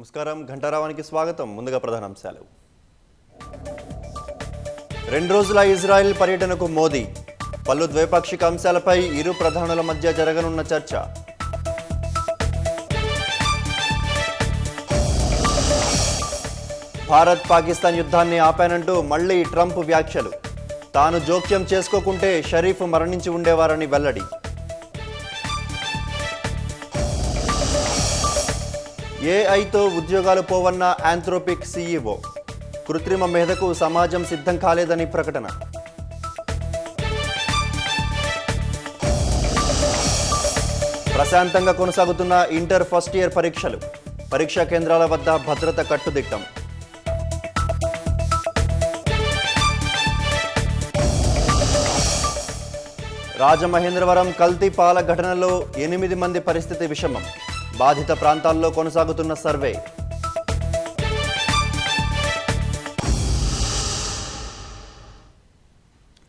నమస్కారం ఘంటారావానికి స్వాగతం. ముందుగా ప్రధానాంశాలు. 2 రోజుల ఇజ్రాయెల్ పర్యటనకు మోదీ. పలు ద్వైపాక్షిక అంశాలపై ఇరు ప్రధానుల మధ్య జరగనున్న చర్చ. భారత్ పాకిస్తాన్ యుద్ధాన్ని ఆపానంటూ మళ్లీ ట్రంప్ వ్యాఖ్యలు. తాను జోక్యం చేసుకోకుంటే షరీఫ్ మరణించి ఉండేవారని వెల్లడి. ఏఐతో ఉద్యోగాలు పోవన్న ఆంథ్రోపిక్ సీఈఓ. కృత్రిమ మేధకు సమాజం సిద్ధం కాలేదని ప్రకటన. ప్రశాంతంగా కొనసాగుతున్న ఇంటర్ ఫస్ట్ ఇయర్ పరీక్షలు. పరీక్షా కేంద్రాల వద్ద భద్రత కట్టుదిట్టం. రాజమహేంద్రవరం కల్తీ పాల ఘటనలో 8 మంది పరిస్థితి విషమం. బాధిత ప్రాంతాల్లో కొనసాగుతున్న సర్వే.